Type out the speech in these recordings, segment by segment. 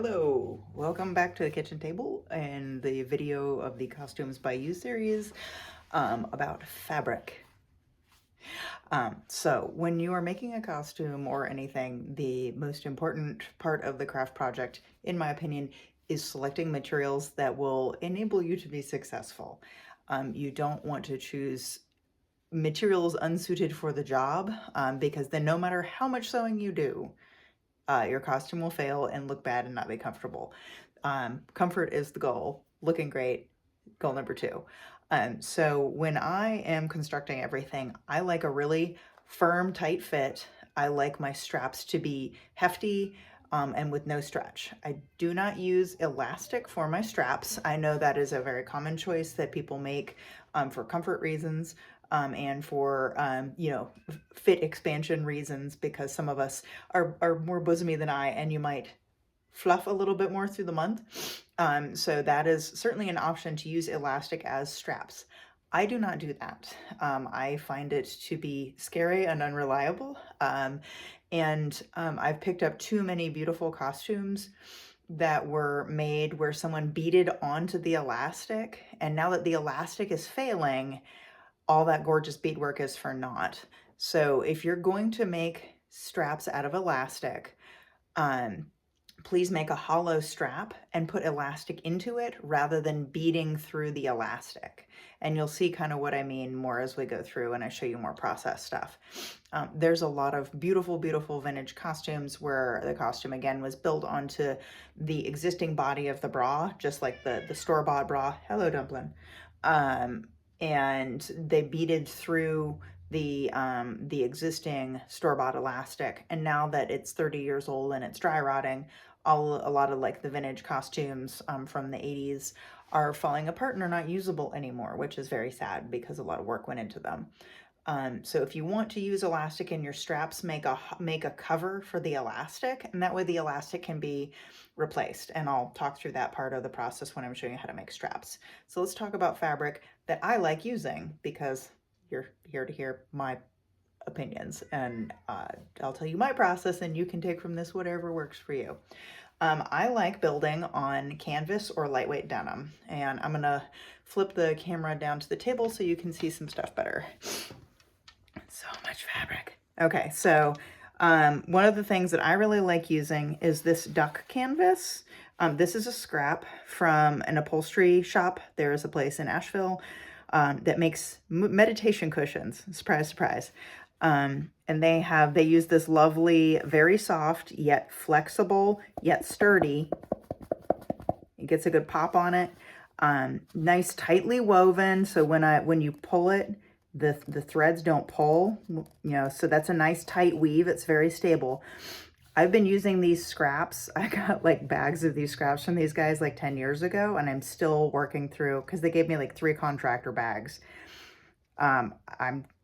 Hello, welcome back to the kitchen table and the video of the Costumes by You series about fabric. So when you are making a costume or anything, the most important part of the craft project, in my opinion, is selecting materials that will enable you to be successful. You don't want to choose materials unsuited for the job because then no matter how much sewing you do, your costume will fail and look bad and not be comfortable. Comfort is the goal. Looking great, goal number two. So when I am constructing everything, I like a really firm, tight fit. I like my straps to be hefty and with no stretch. I do not use elastic for my straps. I know that is a very common choice that people make for comfort reasons. And for, fit expansion reasons, because some of us are more bosomy than I, and you might fluff a little bit more through the month. So that is certainly an option to use elastic as straps. I do not do that. I find it to be scary and unreliable. I've picked up too many beautiful costumes that were made where someone beaded onto the elastic, and now that the elastic is failing, all that gorgeous beadwork is for naught. So if you're going to make straps out of elastic, please make a hollow strap and put elastic into it rather than beading through the elastic. And you'll see kind of what I mean more as we go through and I show you more process stuff. There's a lot of beautiful, beautiful vintage costumes where the costume again was built onto the existing body of the bra, just like the store-bought bra. Hello, Dumpling. And they beaded through the existing store-bought elastic, and now that it's 30 years old and it's dry rotting, a lot of like the vintage costumes from the 80s are falling apart and are not usable anymore, which is very sad because a lot of work went into them. So if you want to use elastic in your straps, make a cover for the elastic, and that way the elastic can be replaced. And I'll talk through that part of the process when I'm showing you how to make straps. So let's talk about fabric that I like using, because you're here to hear my opinions, and I'll tell you my process and you can take from this whatever works for you. I like building on canvas or lightweight denim, and I'm gonna flip the camera down to the table so you can see some stuff better. So much fabric. Okay, so one of the things that I really like using is this duck canvas. This is a scrap from an upholstery shop. There is a place in Asheville that makes meditation cushions. Surprise, surprise. And they use this lovely, very soft, yet flexible, yet sturdy. It gets a good pop on it. Nice, tightly woven. So when you pull it, the threads don't pull, so that's a nice tight weave. It's very stable. I've been using these scraps. I got like bags of these scraps from these guys like 10 years ago, and I'm still working through, because they gave me like 3 contractor bags. I'm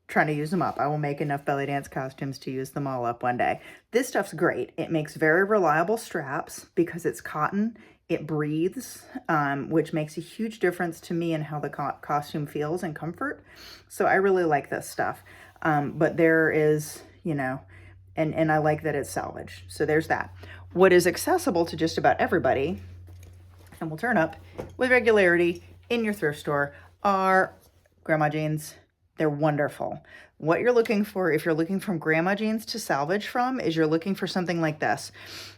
trying to use them up. I will make enough belly dance costumes to use them all up one day. This stuff's great. It makes very reliable straps because it's cotton. It breathes, which makes a huge difference to me in how the costume feels and comfort. So I really like this stuff. But there is, and I like that it's salvage. So there's that. What is accessible to just about everybody and will turn up with regularity in your thrift store are grandma jeans. They're wonderful. What you're looking for, if you're looking from grandma jeans to salvage from, is you're looking for something like this.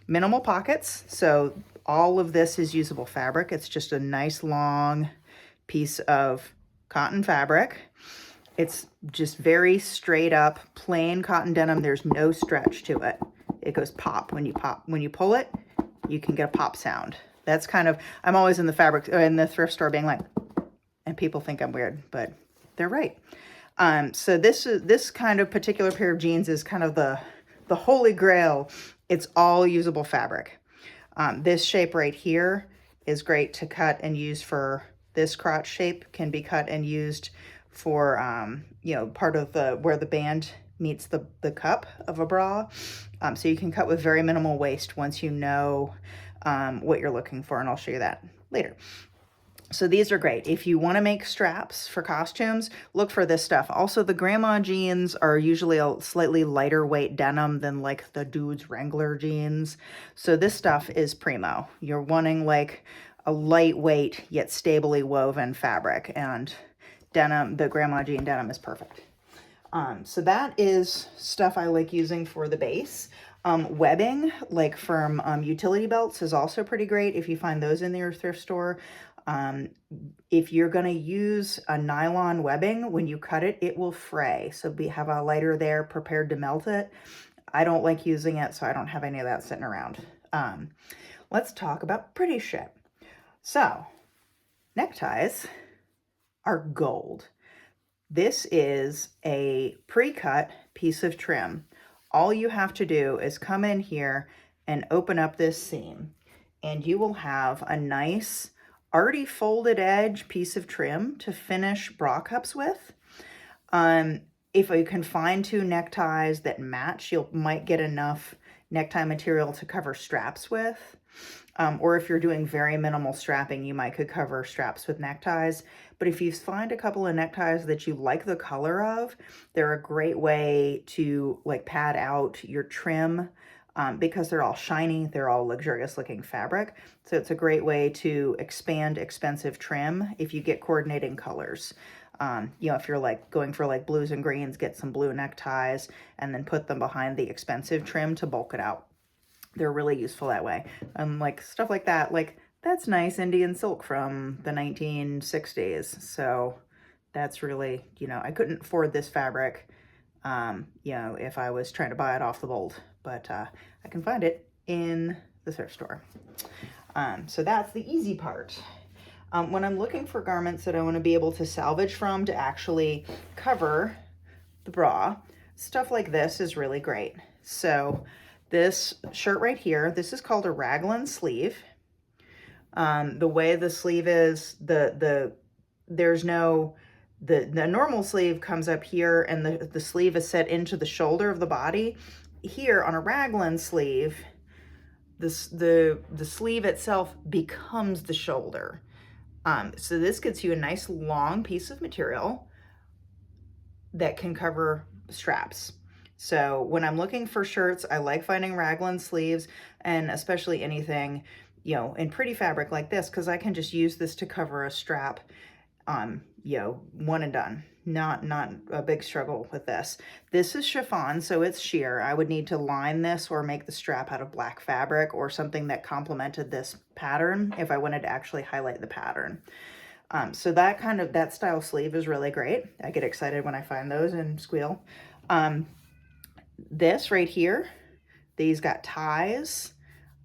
Minimal pockets. So all of this is usable fabric. It's just a nice long piece of cotton fabric. It's just very straight up, plain cotton denim. There's no stretch to it. It goes pop. When you pull it, you can get a pop sound. That's kind of, I'm always in the thrift store being like, and people think I'm weird, but they're right. So this kind of particular pair of jeans is kind of the holy grail. It's all usable fabric. This shape right here is great to cut and use for this crotch shape, can be cut and used for, part of where the band meets the cup of a bra. So you can cut with very minimal waste once you know what you're looking for, and I'll show you that later. So these are great. If you want to make straps for costumes, look for this stuff. Also, the grandma jeans are usually a slightly lighter weight denim than like the dude's Wrangler jeans. So this stuff is primo. You're wanting like a lightweight yet stably woven fabric, and denim, the grandma jean denim is perfect. So that is stuff I like using for the base. Webbing, like from utility belts, is also pretty great if you find those in your thrift store. If you're going to use a nylon webbing, when you cut it, it will fray. So have a lighter there prepared to melt it. I don't like using it, so I don't have any of that sitting around. Let's talk about pretty shit. So, neckties are gold. This is a pre-cut piece of trim. All you have to do is come in here and open up this seam, and you will have a nice already folded edge piece of trim to finish bra cups with. If you can find two neckties that match, you might get enough necktie material to cover straps with. Or if you're doing very minimal strapping, you could cover straps with neckties. But if you find a couple of neckties that you like the color of, they're a great way to like pad out your trim, because they're all shiny, they're all luxurious looking fabric. So it's a great way to expand expensive trim if you get coordinating colors. If you're like going for like blues and greens, get some blue neckties and then put them behind the expensive trim to bulk it out. They're really useful that way. Like stuff like that, like that's nice Indian silk from the 1960s. So that's really, I couldn't afford this fabric, if I was trying to buy it off the bolt, but I can find it in the thrift store. So that's the easy part. When I'm looking for garments that I want to be able to salvage from to actually cover the bra, stuff like this is really great. So this shirt right here, this is called a raglan sleeve. The way the sleeve is, the normal sleeve comes up here, and the sleeve is set into the shoulder of the body. Here on a raglan sleeve, the sleeve itself becomes the shoulder. So this gets you a nice long piece of material that can cover straps. So when I'm looking for shirts, I like finding raglan sleeves, and especially anything, in pretty fabric like this, because I can just use this to cover a strap, one and done. Not a big struggle with this. This is chiffon, so it's sheer. I would need to line this or make the strap out of black fabric or something that complemented this pattern if I wanted to actually highlight the pattern. So that style sleeve is really great. I get excited when I find those and squeal. This right here, these got ties.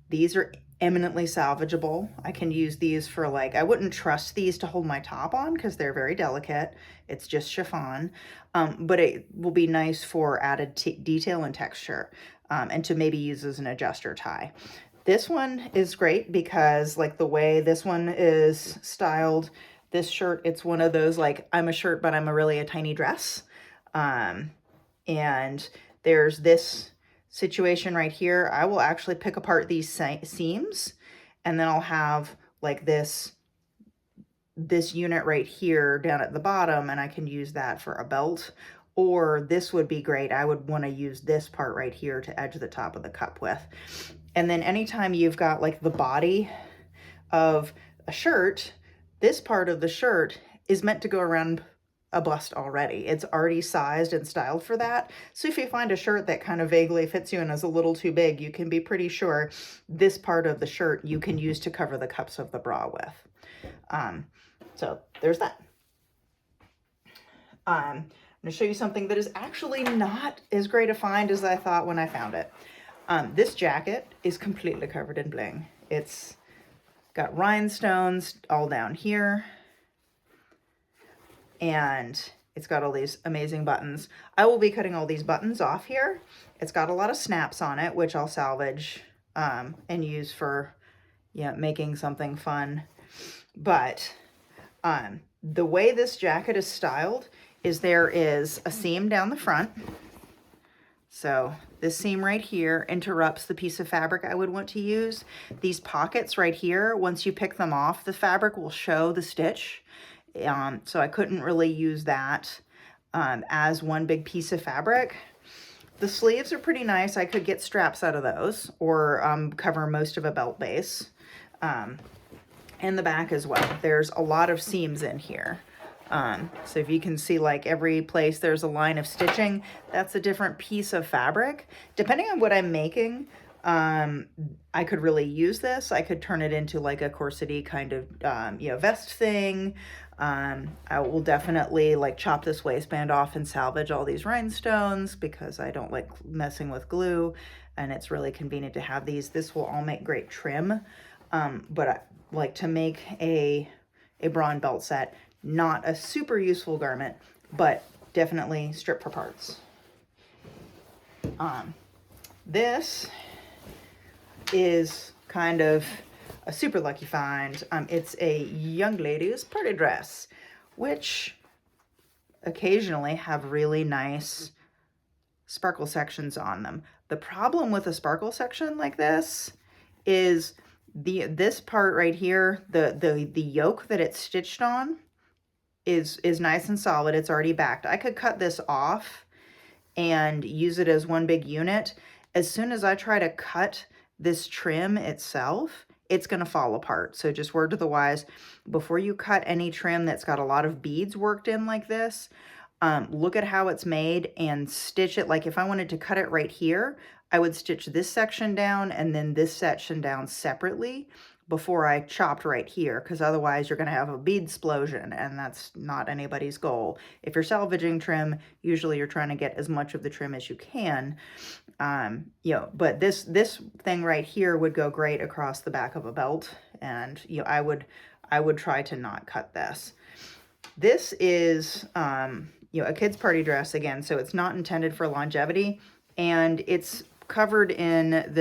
These are eminently salvageable. I can use these for I wouldn't trust these to hold my top on because they're very delicate. It's just chiffon, but it will be nice for added detail and texture, and to maybe use as an adjuster tie. This one is great because the way this one is styled, this shirt, it's one of those I'm a shirt, but I'm really a tiny dress. And there's this situation right here. I will actually pick apart these seams, and then I'll have this unit right here down at the bottom, and I can use that for a belt. Or this would be great. I would want to use this part right here to edge the top of the cup with. And then anytime you've got the body of a shirt, this part of the shirt is meant to go around a bust already. It's already sized and styled for that. So if you find a shirt that kind of vaguely fits you and is a little too big, you can be pretty sure this part of the shirt you can use to cover the cups of the bra with. So there's that. I'm going to show you something that is actually not as great a find as I thought when I found it. This jacket is completely covered in bling. It's got rhinestones all down here, and it's got all these amazing buttons. I will be cutting all these buttons off here. It's got a lot of snaps on it, which I'll salvage and use for making something fun. But the way this jacket is styled is there is a seam down the front. So This seam right here interrupts the piece of fabric I would want to use. These pockets right here, once you pick them off, the fabric will show the stitch. So I couldn't really use that as one big piece of fabric. The sleeves are pretty nice. I could get straps out of those or cover most of a belt base. And the back as well. There's a lot of seams in here. So if you can see, like, every place there's a line of stitching, that's a different piece of fabric. Depending on what I'm making, I could really use this. I could turn it into like a corsety kind of, vest thing. I will definitely like chop this waistband off and salvage all these rhinestones because I don't like messing with glue, and it's really convenient to have these. This will all make great trim, but I like to make a bra and belt set. Not a super useful garment, but definitely strip for parts. This is kind of a super lucky find. It's a young lady's party dress, which occasionally have really nice sparkle sections on them. The problem with a sparkle section like this is this part right here, the yoke that it's stitched on is nice and solid. It's already backed. I could cut this off and use it as one big unit. As soon as I try to cut this trim itself, it's going to fall apart. So just word to the wise, before you cut any trim that's got a lot of beads worked in like this, look at how it's made and stitch it. Like if I wanted to cut it right here, I would stitch this section down and then this section down separately before I chopped right here, because otherwise you're going to have a bead explosion, and that's not anybody's goal. If you're salvaging trim, usually you're trying to get as much of the trim as you can. But this thing right here would go great across the back of a belt, and I would try to not cut this. This is a kid's party dress again, so it's not intended for longevity, and it's covered in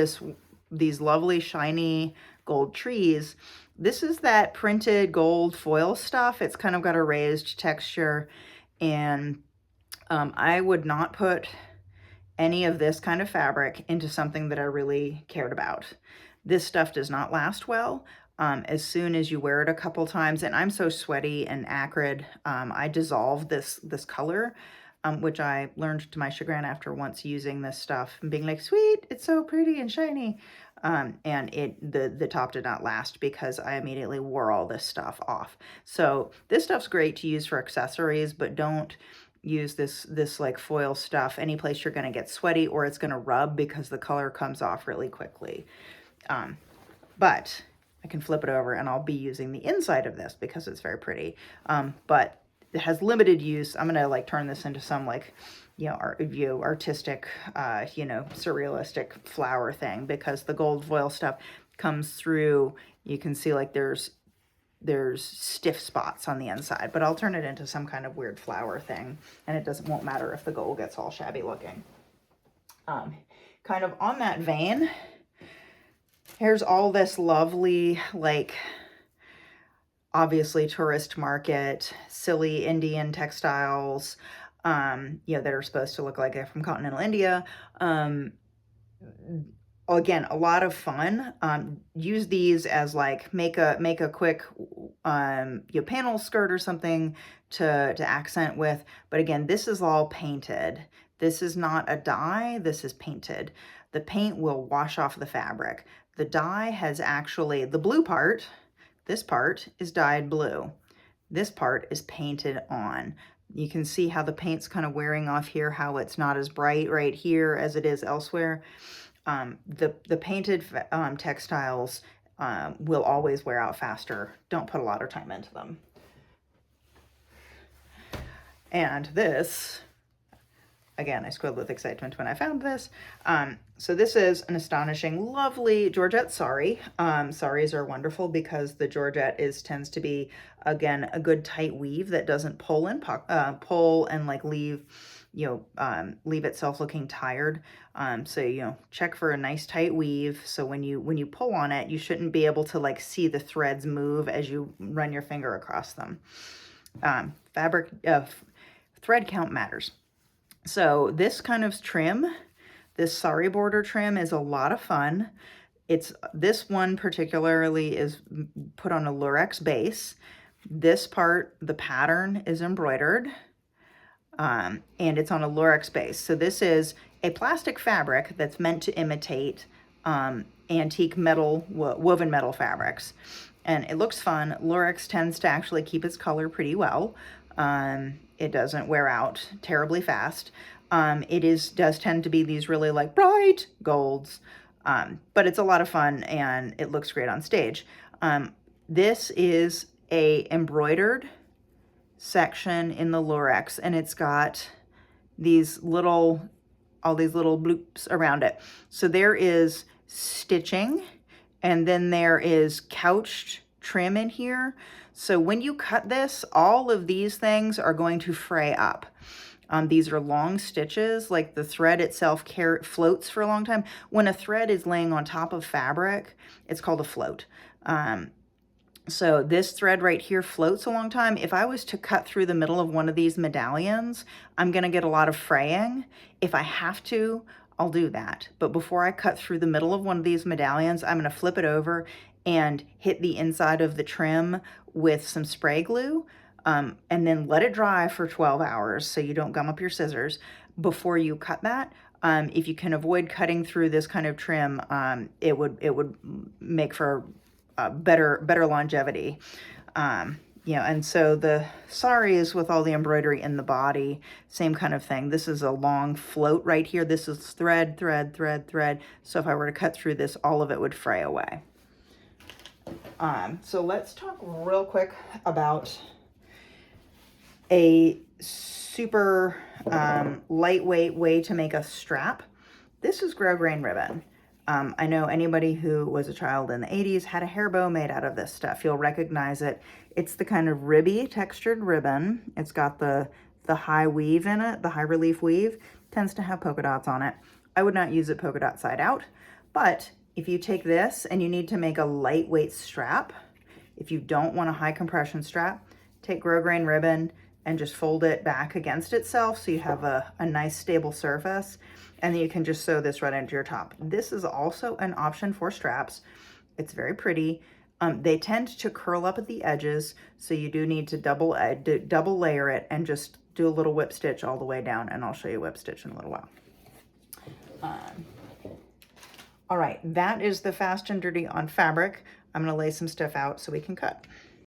these lovely shiny gold trees. This is that printed gold foil stuff. It's kind of got a raised texture, and I would not put any of this kind of fabric into something that I really cared about. This stuff does not last well. As soon as you wear it a couple times, and I'm so sweaty and acrid, I dissolve this color, which I learned to my chagrin after once using this stuff and being like, sweet, it's so pretty and shiny. And the top did not last because I immediately wore all this stuff off. So this stuff's great to use for accessories, but don't use this like foil stuff any place you're going to get sweaty, or it's going to rub because the color comes off really quickly. But I can flip it over and I'll be using the inside of this because it's very pretty. But it has limited use. I'm going to like turn this into some like, artistic, surrealistic flower thing, because the gold foil stuff comes through. You can see like there's stiff spots on the inside, but I'll turn it into some kind of weird flower thing, and it won't matter if the gold gets all shabby looking. Kind of on that vein, here's all this lovely, like, obviously tourist market, silly Indian textiles, that are supposed to look like they're from continental India. Again, a lot of fun. Use these as like, make a quick, panel skirt or something to accent with. But again, this is all painted. This is not a dye, this is painted. The paint will wash off the fabric. The dye has actually, the blue part, this part is dyed blue. This part is painted on. You can see how the paint's kind of wearing off here, how it's not as bright right here as it is elsewhere. The painted textiles will always wear out faster. Don't put a lot of time into them. And this, again, I squealed with excitement when I found this. So this is an astonishing, lovely Georgette sari. Saris are wonderful because the Georgette tends to be, again, a good tight weave that doesn't pull and like leave itself looking tired. So check for a nice tight weave. So when you pull on it, you shouldn't be able to like see the threads move as you run your finger across them. Thread count matters. So this kind of trim, This sari border trim is a lot of fun. This one particularly is put on a lurex base. This part, the pattern is embroidered, and it's on a lurex base. So this is a plastic fabric that's meant to imitate antique metal, woven metal fabrics. And it looks fun. Lurex tends to actually keep its color pretty well. It doesn't wear out terribly fast. Does tend to be these really like bright golds, but it's a lot of fun and it looks great on stage. This is a embroidered section in the lurex, and it's got all these little bloops around it. So there is stitching, and then there is couched trim in here. So when you cut this, all of these things are going to fray up. These are long stitches, like the thread itself floats for a long time. When a thread is laying on top of fabric, it's called a float. So this thread right here floats a long time. If I was to cut through the middle of one of these medallions, I'm gonna get a lot of fraying. If I have to, I'll do that. But before I cut through the middle of one of these medallions, I'm gonna flip it over and hit the inside of the trim with some spray glue, and then let it dry for 12 hours so you don't gum up your scissors before you cut that. If you can avoid cutting through this kind of trim, it would make for better longevity. And so the saris with all the embroidery in the body, same kind of thing. This is a long float right here. This is thread, thread, thread, thread. So if I were to cut through this, all of it would fray away. So let's talk real quick about a super lightweight way to make a strap. This is grosgrain ribbon. I know anybody who was a child in the 80s had a hair bow made out of this stuff. You'll recognize it. It's the kind of ribby textured ribbon. It's got the high weave in it, the high relief weave. Tends to have polka dots on it. I would not use it polka dot side out, but if you take this and you need to make a lightweight strap, if you don't want a high compression strap, take grosgrain ribbon and just fold it back against itself so you have a nice stable surface, and then you can just sew this right into your top. This is also an option for straps. It's very pretty. They tend to curl up at the edges, so you do need to double layer it and just do a little whip stitch all the way down, and I'll show you whip stitch in a little while. All right, that is the fast and dirty on fabric. I'm gonna lay some stuff out so we can cut.